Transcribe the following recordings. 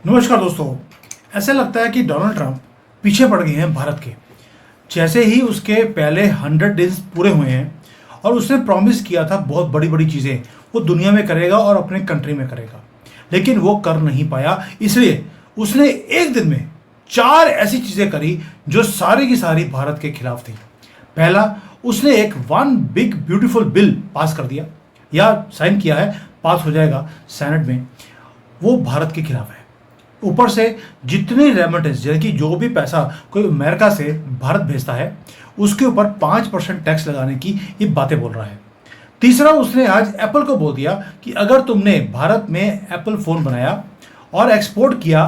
नमस्कार दोस्तों। ऐसा लगता है कि डोनाल्ड ट्रंप पीछे पड़ गए हैं भारत के। जैसे ही उसके पहले 100 डेज पूरे हुए हैं और उसने प्रॉमिस किया था बहुत बड़ी बड़ी चीज़ें वो दुनिया में करेगा और अपने कंट्री में करेगा, लेकिन वो कर नहीं पाया। इसलिए उसने एक दिन में 4 ऐसी चीज़ें करी जो सारी की सारी भारत के खिलाफ थी। पहला, उसने एक one big beautiful bill pass कर दिया या साइन किया है, पास हो जाएगा सेनेट में, वो भारत के खिलाफ है। ऊपर से जितनी रेमिटेंस यानी कि जो भी पैसा कोई अमेरिका से भारत भेजता है उसके ऊपर 5% टैक्स लगाने की ये बातें बोल रहा है। तीसरा, उसने आज एप्पल को बोल दिया कि अगर तुमने भारत में एप्पल फ़ोन बनाया और एक्सपोर्ट किया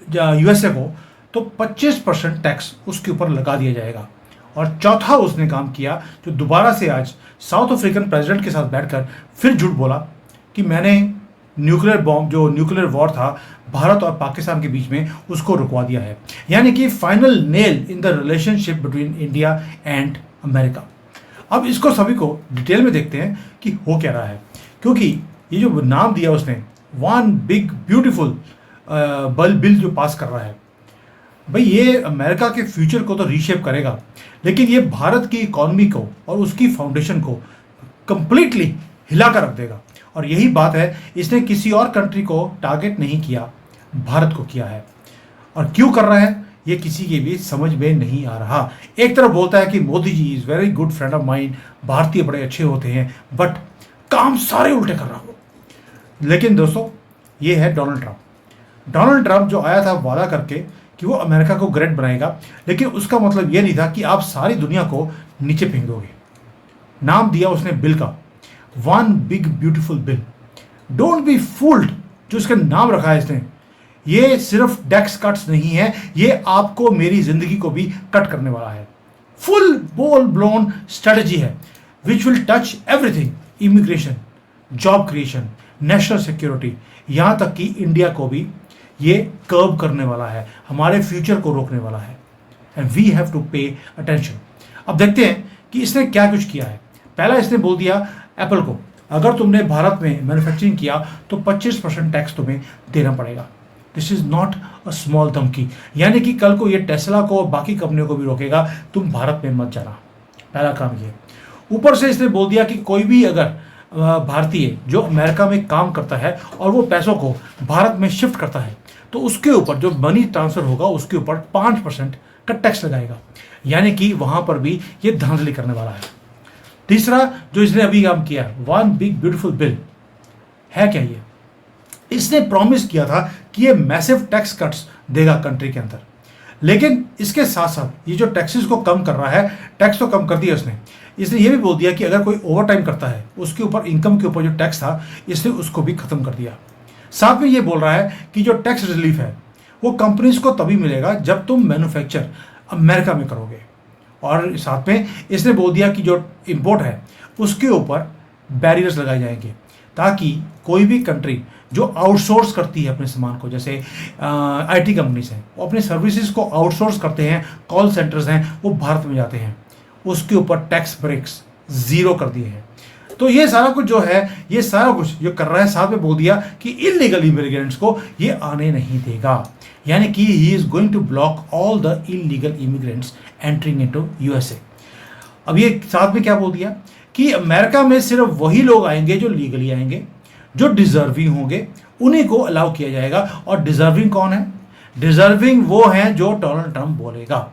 यूएसए को तो 25% टैक्स उसके ऊपर लगा दिया जाएगा। और चौथा उसने काम किया जो दोबारा से आज साउथ अफ्रीकन प्रेसिडेंट के साथ बैठकर फिर झूठ बोला कि मैंने न्यूक्लियर बॉम्ब जो न्यूक्लियर वॉर था भारत और पाकिस्तान के बीच में उसको रुकवा दिया है। यानी कि final nail in the relationship between India and America. अब इसको सभी को डिटेल में देखते हैं कि हो क्या रहा है, क्योंकि ये जो नाम दिया उसने वन बिग ब्यूटीफुल बिल जो पास कर रहा है, भाई ये अमेरिका के फ्यूचर को तो रीशेप करेगा, लेकिन ये भारत की इकॉनमी को और उसकी फाउंडेशन को कंप्लीटली हिला कर रख देगा। और यही बात है, इसने किसी और कंट्री को टारगेट नहीं किया, भारत को किया है। और क्यों कर रहा है ये किसी के भी समझ में नहीं आ रहा। एक तरफ बोलता है कि Modi ji is very good friend of mind, भारतीय बड़े अच्छे होते हैं, बट काम सारे उल्टे कर रहा हो। लेकिन दोस्तों, ये है डोनाल्ड ट्रंप। डोनाल्ड ट्रंप जो आया था वादा करके कि वो अमेरिका को ग्रेट बनाएगा, लेकिन उसका मतलब ये नहीं था कि आप सारी दुनिया को नीचे फेंक दोगे। नाम दिया उसने बिल का, one big beautiful bill. Don't be fooled, जो इसका नाम रखा है इसने, ये सिर्फ टैक्स कट्स नहीं है, ये आपको मेरी जिंदगी को भी कट करने वाला है। फुल बोल ब्लोन स्ट्रेटजी है which will touch everything, immigration, job creation, national security, यहां तक कि इंडिया को भी ये कर्व करने वाला है, हमारे फ्यूचर को रोकने वाला है। And we have to pay attention. अब देखते हैं कि इसने क्या कुछ किया है। पहला, इसने बोल दिया एप्पल को, अगर तुमने भारत में मैन्युफैक्चरिंग किया तो 25% टैक्स तुम्हें देना पड़ेगा। This is not a small धमकी, यानी कि कल को ये टेस्ला को और बाकी कंपनियों को भी रोकेगा, तुम भारत में मत जाना। पहला काम ये। ऊपर से इसने बोल दिया कि कोई भी अगर भारतीय जो अमेरिका में काम करता है और वो पैसों को भारत में शिफ्ट करता है तो उसके ऊपर जो मनी ट्रांसफर होगा उसके ऊपर 5% का टैक्स लगाएगा, यानी कि वहां पर भी ये धांधली करने वाला है। तीसरा जो इसने अभी काम किया, वन बिग ब्यूटीफुल बिल है क्या ये? इसने प्रॉमिस किया था कि ये मैसिव टैक्स कट्स देगा कंट्री के अंदर, लेकिन इसके साथ साथ ये जो टैक्सेस को कम कर रहा है, टैक्स तो कम कर दिया इसने ये भी बोल दिया कि अगर कोई ओवर टाइम करता है उसके ऊपर इनकम के ऊपर जो टैक्स था इसने उसको भी खत्म कर दिया। साथ में ये बोल रहा है कि जो टैक्स रिलीफ है वो कंपनीज को तभी मिलेगा जब तुम मैन्युफैक्चर अमेरिका में करोगे। और साथ में इसने बोल दिया कि जो इंपोर्ट है उसके ऊपर बैरियर्स लगाए जाएंगे ताकि कोई भी कंट्री जो आउटसोर्स करती है अपने सामान को, जैसे आईटी कंपनीज हैं वो अपने सर्विसेज को आउटसोर्स करते हैं, कॉल सेंटर्स हैं वो भारत में जाते हैं, उसके ऊपर टैक्स ब्रेक्स ज़ीरो कर दिए हैं। तो ये सारा कुछ जो है, ये सारा कुछ जो कर रहा है, साथ में बोल दिया कि इलीगल इमिग्रेंट्स को ये आने नहीं देगा, यानी कि he is going to block all the illegal immigrants entering into USA. अब ये साथ में क्या बोल दिया कि अमेरिका में सिर्फ वही लोग आएंगे जो लीगली आएंगे, जो डिजर्विंग होंगे उन्हीं को अलाउ किया जाएगा। और डिजर्विंग कौन है? डिजर्विंग वो हैं जो डोनाल्ड ट्रंप बोलेगा,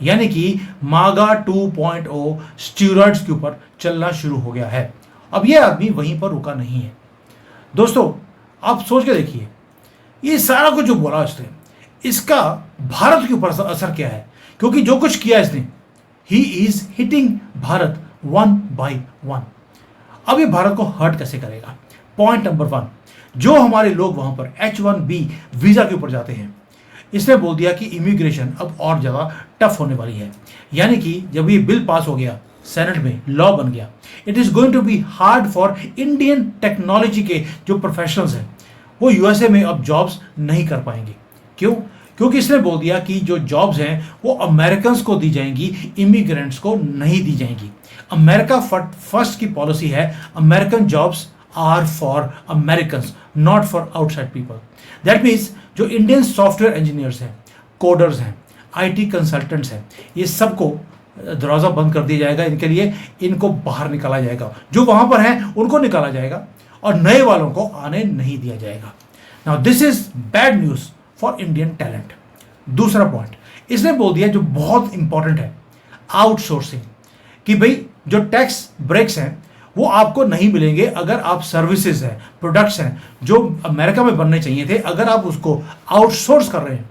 यानी कि मागा 2.0 स्टीरॉइड्स के ऊपर चलना शुरू हो गया है। अब ये आदमी वहीं पर रुका नहीं है। दोस्तों, आप सोच के देखिए, ये सारा कुछ जो बोला इसने, इसका भारत के ऊपर असर क्या है? क्योंकि जो कुछ किया इसने, he is hitting Bharat one by one. अब ये भारत को हर्ट कैसे करेगा? पॉइंट नंबर 1, जो हमारे लोग वहां पर H1B वीजा के ऊपर जाते हैं, इसने बोल दिया कि इमिग्रेशन अब और ज़्यादा टफ होने वाली है, यानी कि जब ये बिल पास हो गया सेनेट में, लॉ बन गया, it is going to be hard for Indian technology के जो प्रोफेशनल्स हैं वो यूएसए में अब जॉब्स नहीं कर पाएंगे। क्यों? क्योंकि इसने बोल दिया कि जो जॉब्स हैं वो अमेरिकन्स को दी जाएंगी, इमिग्रेंट्स को नहीं दी जाएंगी। अमेरिका फर्स्ट की पॉलिसी है, American jobs are for Americans, not for outside people. That means जो इंडियन सॉफ्टवेयर इंजीनियर्स हैं, कोडर्स हैं, आईटी कंसल्टेंट्स हैं, ये सबको दरवाज़ा बंद कर दिया जाएगा इनके लिए, इनको बाहर निकाला जाएगा, जो वहाँ पर हैं उनको निकाला जाएगा और नए वालों को आने नहीं दिया जाएगा। Now this is bad news for Indian talent. दूसरा पॉइंट इसने बोल दिया जो बहुत इंपॉर्टेंट है, आउटसोर्सिंग, कि भाई जो टैक्स ब्रेक्स हैं वो आपको नहीं मिलेंगे अगर आप सर्विसेज हैं, प्रोडक्ट्स हैं जो अमेरिका में बनने चाहिए थे, अगर आप उसको आउटसोर्स कर रहे हैं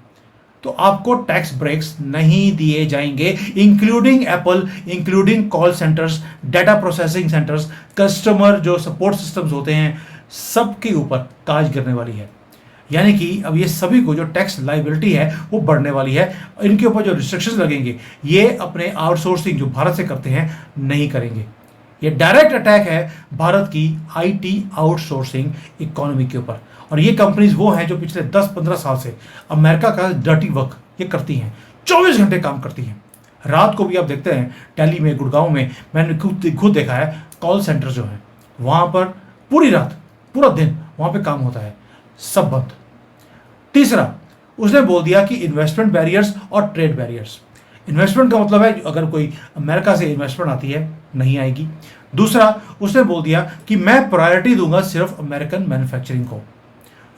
तो आपको टैक्स ब्रेक्स नहीं दिए जाएंगे, including Apple, including call centres, data processing centres, customer जो सपोर्ट सिस्टम्स होते हैं, सबके ऊपर काज गिरने वाली है। यानी कि अब ये सभी को जो टैक्स लाइबिलिटी है वो बढ़ने वाली है, इनके ऊपर जो रिस्ट्रिक्शंस लगेंगे ये अपने आउटसोर्सिंग जो भारत से करते हैं नहीं करेंगे। ये डायरेक्ट अटैक है भारत की आईटी आउटसोर्सिंग इकोनॉमी के ऊपर। और ये कंपनीज वो हैं जो पिछले 10-15 साल से अमेरिका का डर्टी वर्क ये करती हैं, 24 घंटे काम करती हैं। रात को भी आप देखते हैं दिल्ली में, गुड़गांव में, मैंने खुद देखा है, कॉल सेंटर जो है वहाँ पर पूरी रात पूरा दिन वहाँ पे काम होता है, सब बंद। तीसरा उसने बोल दिया कि इन्वेस्टमेंट बैरियर्स और ट्रेड बैरियर्स। इन्वेस्टमेंट का मतलब है अगर कोई अमेरिका से इन्वेस्टमेंट आती है नहीं आएगी। दूसरा उसने बोल दिया कि मैं प्रायोरिटी दूंगा सिर्फ अमेरिकन मैन्युफैक्चरिंग को,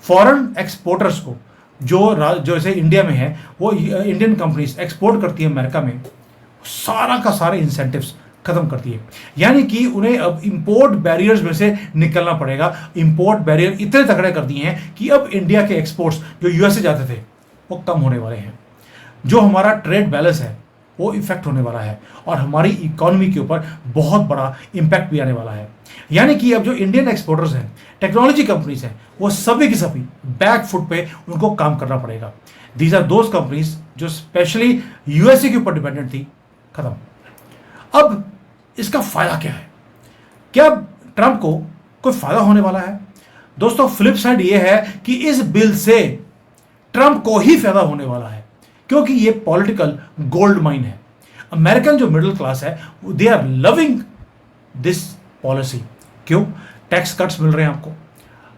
फॉरेन एक्सपोर्टर्स को, जो जैसे इंडिया में है वो इंडियन कंपनीज एक्सपोर्ट करती है अमेरिका में, सारा का सारे इंसेंटिव्स खत्म कर दिए। यानी कि उन्हें अब इंपोर्ट बैरियर्स में से निकलना पड़ेगा। इंपोर्ट बैरियर इतने तगड़े कर दिए हैं कि अब इंडिया के एक्सपोर्ट्स जो यूएसए जाते थे वो कम होने वाले हैं। जो हमारा ट्रेड बैलेंस है वो इफेक्ट होने वाला है और हमारी इकोनॉमी के ऊपर बहुत बड़ा इम्पैक्ट भी आने वाला है। यानी कि अब जो इंडियन एक्सपोर्टर्स हैं, टेक्नोलॉजी कंपनीज हैं, वो सभी की सभी बैक फुट पे उनको काम करना पड़ेगा। दीज आर दोज कंपनीज जो स्पेशली यूएसए के ऊपर डिपेंडेंट थी, खत्म। अब इसका फायदा क्या है? क्या ट्रंप को कोई फायदा होने वाला है? दोस्तों फ्लिप साइड ये है कि इस बिल से ट्रंप को ही फायदा होने वाला है, क्योंकि ये पॉलिटिकल गोल्ड माइन है। अमेरिकन जो मिडिल क्लास है they are loving this policy. क्यों? टैक्स कट्स मिल रहे हैं आपको,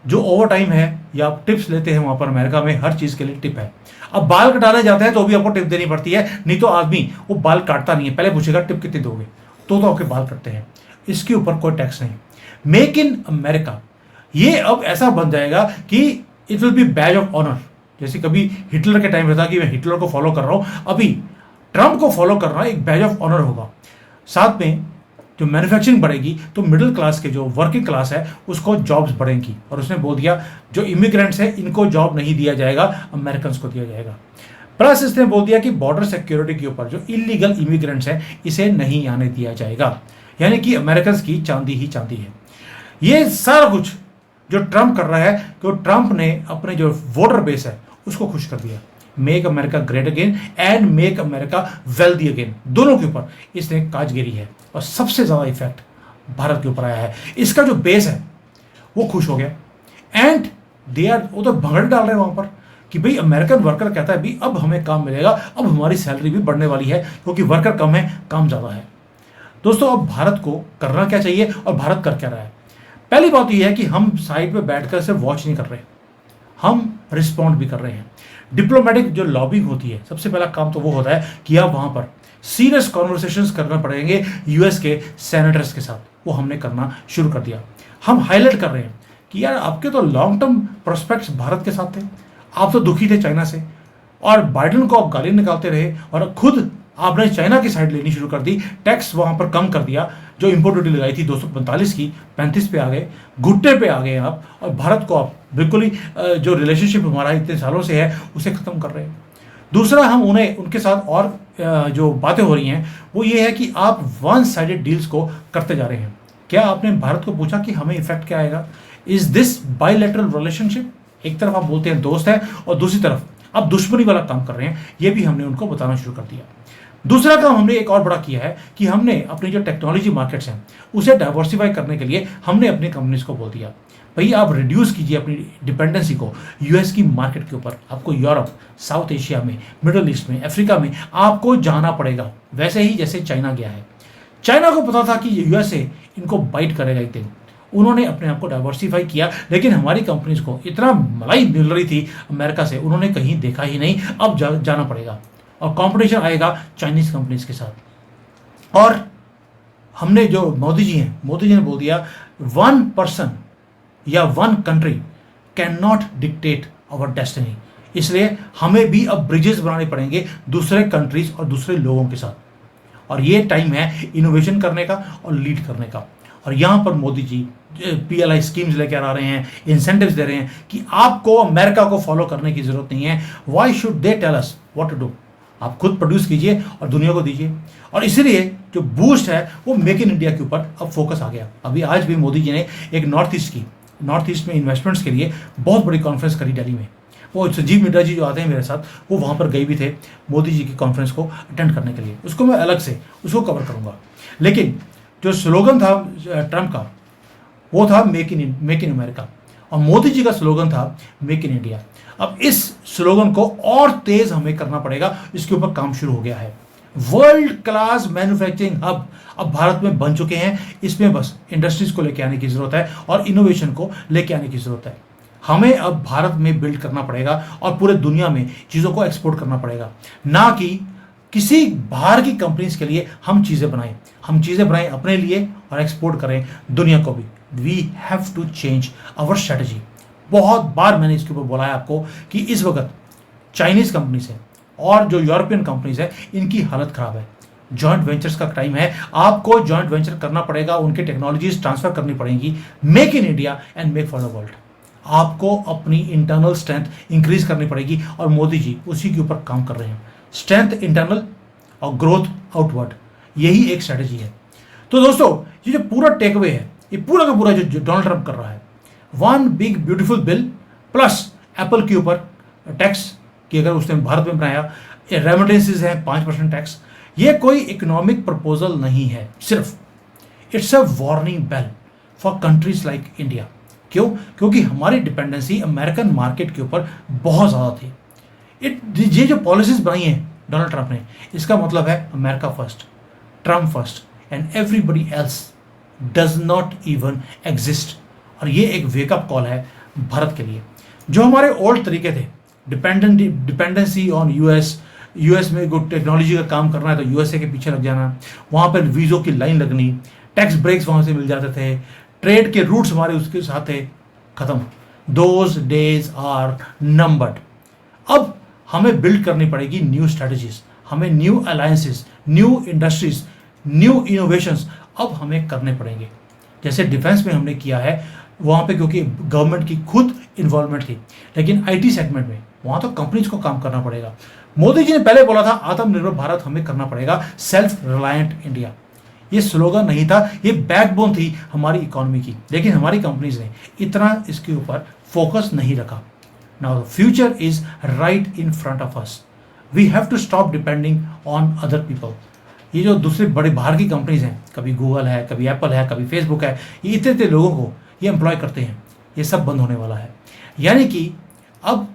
जो ओवर टाइम है या आप टिप्स लेते हैं वहां पर अमेरिका में हर चीज के लिए टिप है। अब बाल कटाने जाते हैं तो भी आपको टिप देनी पड़ती है, नहीं तो आदमी वो बाल काटता नहीं है, पहले पूछेगा टिप कितनी दोगे, तो आपके बाल कटते हैं। इसके ऊपर कोई टैक्स नहीं। मेक इन अमेरिका ये अब ऐसा बन जाएगा कि it will be badge of honour. जैसे कभी हिटलर के टाइम में था कि मैं हिटलर को फॉलो कर रहा हूं, अभी ट्रंप को फॉलो करना एक बैज ऑफ ऑनर होगा। साथ में जो मैन्युफैक्चरिंग बढ़ेगी तो मिडिल क्लास के जो वर्किंग क्लास है उसको जॉब्स बढ़ेंगी। और उसने बोल दिया जो इमिग्रेंट्स हैं इनको जॉब नहीं दिया जाएगा, अमेरिकन को दिया जाएगा। प्लस इसने बोल दिया कि बॉर्डर सिक्योरिटी के ऊपर जो इलीगल इमिग्रेंट्स हैं इसे नहीं आने दिया जाएगा। यानी कि अमेरिकन की चांदी ही चांदी है। ये सारा कुछ जो ट्रंप कर रहा है, तो ट्रंप ने अपने जो वोटर बेस है उसको खुश कर दिया। Make America great again and make America wealthy again, दोनों के ऊपर इसने काजगिरी है और सबसे ज्यादा इफेक्ट भारत के ऊपर आया है। इसका जो बेस है वो खुश हो गया एंड दे आर वो तो भगड़ डाल रहे हैं वहां पर कि भाई अमेरिकन वर्कर कहता है भाई अब हमें काम मिलेगा, अब हमारी सैलरी भी बढ़ने वाली है क्योंकि वर्कर कम है, काम ज्यादा है। दोस्तों अब भारत को करना क्या चाहिए और भारत कर क्या रहा है? पहली बात यह है कि हम साइड पे बैठकर सिर्फ वॉच नहीं कर रहे, हम रिस्पॉन्ड भी कर रहे हैं। डिप्लोमेटिक जो लॉबिंग होती है, सबसे पहला काम तो वो होता है कि आप वहां पर सीरियस कॉन्वर्सेशंस करना पड़ेंगे यूएस के सेनेटर्स के साथ। वो हमने करना शुरू कर दिया। हम हाईलाइट कर रहे हैं कि यार आपके तो लॉन्ग टर्म प्रोस्पेक्ट्स भारत के साथ थे, आप तो दुखी थे चाइना से और बाइडेन को आप गाली निकालते रहे और खुद आपने चाइना की साइड लेनी शुरू कर दी। टैक्स वहां पर कम कर दिया, जो इंपोर्ट ड्यूटी लगाई थी 245 की 35 पे आ गए, घुट्टे पे आ गए आप, और भारत को आप बिल्कुल ही जो रिलेशनशिप हमारा इतने सालों से है उसे खत्म कर रहे हैं। दूसरा हम उन्हें उनके साथ और जो बातें हो रही हैं वो ये है कि आप वन साइडेड डील्स को करते जा रहे हैं। क्या आपने भारत को पूछा कि हमें इफेक्ट क्या आएगा? Is this bilateral relationship? एक तरफ आप बोलते हैं दोस्त है और दूसरी तरफ आप दुश्मनी वाला काम कर रहे हैं, ये भी हमने उनको बताना शुरू कर दिया। दूसरा काम हमने एक और बड़ा किया है कि हमने अपनी जो टेक्नोलॉजी मार्केट्स हैं उसे डाइवर्सिफाई करने के लिए हमने अपनी कंपनीज को बोल दिया भाई आप रिड्यूस कीजिए अपनी डिपेंडेंसी को यूएस की मार्केट के ऊपर। आपको यूरोप, साउथ एशिया में, मिडिल ईस्ट में, अफ्रीका में आपको जाना पड़ेगा, वैसे ही जैसे चाइना गया है। चाइना को पता था कि यूएसए इनको बाइट करेगा एक दिन, उन्होंने अपने आप को डाइवर्सिफाई किया, लेकिन हमारी कंपनीज को इतना मलाई मिल रही थी अमेरिका से, उन्होंने कहीं देखा ही नहीं। अब जाना पड़ेगा और कंपटीशन आएगा चाइनीज कंपनीज के साथ। और हमने जो मोदी जी हैं, मोदी जी ने बोल दिया 1 पर्सन या 1 country can not dictate our destiny. इसलिए हमें भी अब ब्रिजेस बनाने पड़ेंगे दूसरे कंट्रीज और दूसरे लोगों के साथ। और ये टाइम है इनोवेशन करने का और लीड करने का। और यहाँ पर मोदी जी PLI स्कीम्स लेकर आ रहे हैं, इंसेंटिव्स दे रहे हैं कि आपको अमेरिका को फॉलो करने की जरूरत नहीं है। Why should they tell us what to do? आप खुद प्रोड्यूस कीजिए और दुनिया को दीजिए। और इसीलिए जो बूस्ट है वो मेक इन इंडिया के ऊपर अब फोकस आ गया। अभी आज भी मोदी जी ने एक नॉर्थ ईस्ट में इन्वेस्टमेंट्स के लिए बहुत बड़ी कॉन्फ्रेंस करी दिल्ली में। वो संजीव मिश्रा जी जो आते हैं मेरे साथ, वो वहाँ पर गए भी थे मोदी जी की कॉन्फ्रेंस को अटेंड करने के लिए। उसको मैं अलग से उसको कवर करूँगा। लेकिन जो स्लोगन था ट्रम्प का, वो था मेक इन अमेरिका, और मोदी जी का स्लोगन था मेक इन इंडिया। अब इस स्लोगन को और तेज हमें करना पड़ेगा, इसके ऊपर काम शुरू हो गया है। वर्ल्ड क्लास मैन्युफैक्चरिंग हब अब भारत में बन चुके हैं। इसमें बस इंडस्ट्रीज को लेके आने की जरूरत है और इनोवेशन को लेके आने की जरूरत है। हमें अब भारत में बिल्ड करना पड़ेगा और पूरे दुनिया में चीज़ों को एक्सपोर्ट करना पड़ेगा, ना कि किसी बाहर की कंपनीज के लिए हम चीज़ें बनाएं। हम चीज़ें बनाएं अपने लिए और एक्सपोर्ट करें दुनिया को भी। We have to change our strategy. बहुत बार मैंने इसके ऊपर बोला है आपको कि इस वक्त चाइनीज कंपनीज है और जो यूरोपियन कंपनीज है, इनकी हालत खराब है। जॉइंट वेंचर्स का टाइम है। आपको जॉइंट वेंचर करना पड़ेगा, उनके टेक्नोलॉजीज ट्रांसफर करनी पड़ेंगी। Make in India and make for the world. आपको अपनी इंटरनल स्ट्रेंथ इंक्रीज करनी पड़ेगी और मोदी जी उसी के ऊपर काम कर रहे हैं। स्ट्रेंथ इंटरनल और ग्रोथ आउटवर्ड, यही एक स्ट्रेटजी है। तो दोस्तों, ये जो पूरा टेक अवे है, ये पूरा का पूरा जो डोनाल्ड ट्रंप कर रहा है, one big beautiful bill plus Apple के ऊपर टैक्स कि अगर उसने भारत में बनाया, रेमिटेंसेस है 5% टैक्स। ये कोई इकोनॉमिक प्रपोजल नहीं है, सिर्फ it's a warning bell for countries like India. क्यों? क्योंकि हमारी डिपेंडेंसी अमेरिकन मार्केट के ऊपर बहुत ज़्यादा थी। ये जो पॉलिसीज बनाई हैं डोनाल्ड ट्रंप ने, इसका मतलब है America first, Trump first and everybody else does not even exist. और ये एक वेकअप कॉल है भारत के लिए। जो हमारे ओल्ड तरीके थे, डिपेंडेंसी ऑन यूएस में गुड टेक्नोलॉजी का काम करना है तो यूएसए के पीछे लग जाना, वहाँ पर वीज़ों की लाइन लगनी, टैक्स ब्रेक्स वहाँ से मिल जाते थे, ट्रेड के रूट्स हमारे उसके साथ थे, खत्म। Those days are numbered. अब हमें बिल्ड करनी पड़ेगी न्यू स्ट्रेटजीज, हमें new alliances, new industries, new innovations अब हमें करने पड़ेंगे। जैसे डिफेंस में हमने किया है, वहाँ पे क्योंकि गवर्नमेंट की खुद इन्वॉल्वमेंट थी, लेकिन आईटी सेगमेंट में वहाँ तो कंपनीज को काम करना पड़ेगा। मोदी जी ने पहले बोला था आत्मनिर्भर भारत हमें करना पड़ेगा, सेल्फ रिलायंट इंडिया। ये स्लोगन नहीं था, ये बैकबोन थी हमारी इकोनॉमी की, लेकिन हमारी कंपनीज ने इतना इसके ऊपर फोकस नहीं रखा। Now the future is right in front of us. We have to stop depending on other people. ये जो दूसरे बड़े बाहर की कंपनीज हैं, कभी गूगल है, कभी एप्पल है, कभी फेसबुक है, ये इतने लोगों को ये एम्प्लॉय करते हैं, ये सब बंद होने वाला है। यानी कि अब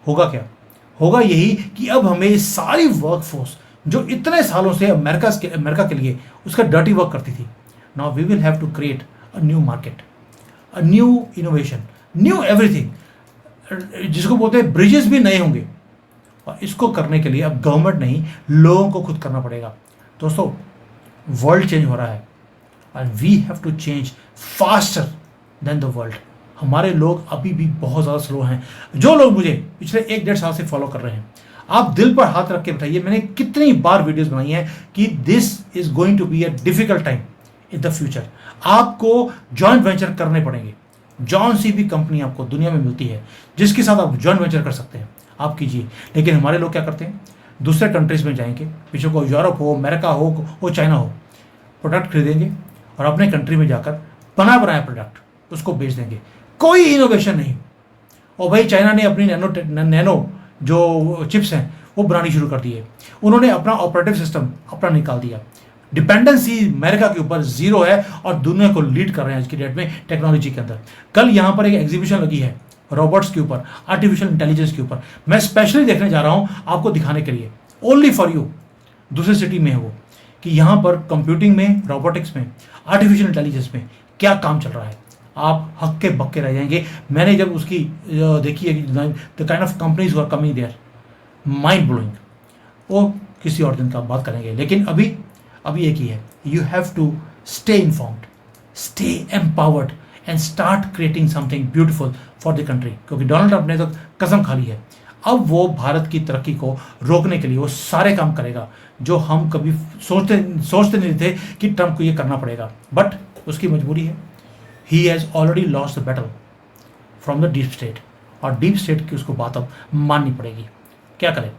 होगा क्या? होगा यही कि अब हमें ये सारी वर्कफोर्स जो इतने सालों से अमेरिका के लिए उसका डर्टी वर्क करती थी, now we will have to create a new market, a new innovation, new everything, जिसको बोलते हैं ब्रिजेस भी नए होंगे। और इसको करने के लिए अब गवर्नमेंट नहीं, लोगों को खुद करना पड़ेगा। दोस्तों, वर्ल्ड चेंज हो रहा है and we have to change faster than the world. हमारे लोग अभी भी बहुत ज़्यादा स्लो हैं। जो लोग मुझे पिछले 1-1.5 साल से फॉलो कर रहे हैं, आप दिल पर हाथ रख के बताइए, मैंने कितनी बार वीडियोस बनाई हैं कि this is going to be a difficult time in the future. आपको जॉइंट वेंचर करने पड़ेंगे। जॉन सी भी कंपनी आपको दुनिया में मिलती है जिसके साथ आप जॉइंट वेंचर कर सकते हैं, आप कीजिए। लेकिन हमारे लोग क्या करते हैं, दूसरे कंट्रीज में जाएंगे, पीछे को यूरोप हो, अमेरिका हो चाइना हो, प्रोडक्ट खरीदेंगे और अपने कंट्री में जाकर बनाया प्रोडक्ट उसको बेच देंगे। कोई इनोवेशन नहीं। और भाई चाइना ने अपनी नैनो जो चिप्स हैं वो बनानी शुरू कर दी है। उन्होंने अपना ऑपरेटिव सिस्टम अपना निकाल दिया। डिपेंडेंसी अमेरिका के ऊपर जीरो है और दुनिया को लीड कर रहे हैं आज की डेट में टेक्नोलॉजी के अंदर। कल यहाँ पर एक एग्जीबिशन लगी है रोबोट्स के ऊपर, आर्टिफिशियल इंटेलिजेंस के ऊपर। मैं स्पेशली देखने जा रहा हूँ आपको दिखाने के लिए, ओनली फॉर यू। दूसरे सिटी में है वो, कि यहाँ पर कंप्यूटिंग में, रोबोटिक्स में, आर्टिफिशियल इंटेलिजेंस में क्या काम चल रहा है। आप हक्के बक्के रह जाएंगे। मैंने जब उसकी देखी है the kind of companies who are coming there, mind blowing. वो किसी और दिन का बात करेंगे, लेकिन अभी एक ही है, you have to stay informed, stay empowered and start creating something beautiful for the country. क्योंकि डोनाल्ड ट्रंप ने तो कसम खा ली है, अब वो भारत की तरक्की को रोकने के लिए वो सारे काम करेगा जो हम कभी सोचते नहीं थे कि ट्रंप को ये करना पड़ेगा, बट उसकी मजबूरी है। He has already lost the battle from the deep state, और डीप स्टेट की उसको बात अब माननी पड़ेगी। क्या करें,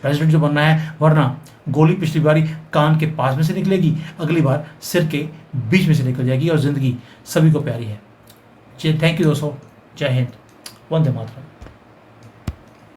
प्रेसिडेंट जो बनना है, वरना गोली पिछली बारी कान के पास में से निकलेगी, अगली बार सिर के बीच में से निकल जाएगी, और ज़िंदगी सभी को प्यारी है। थैंक यू दोस्तों, जय हिंद, वंदे मातरम।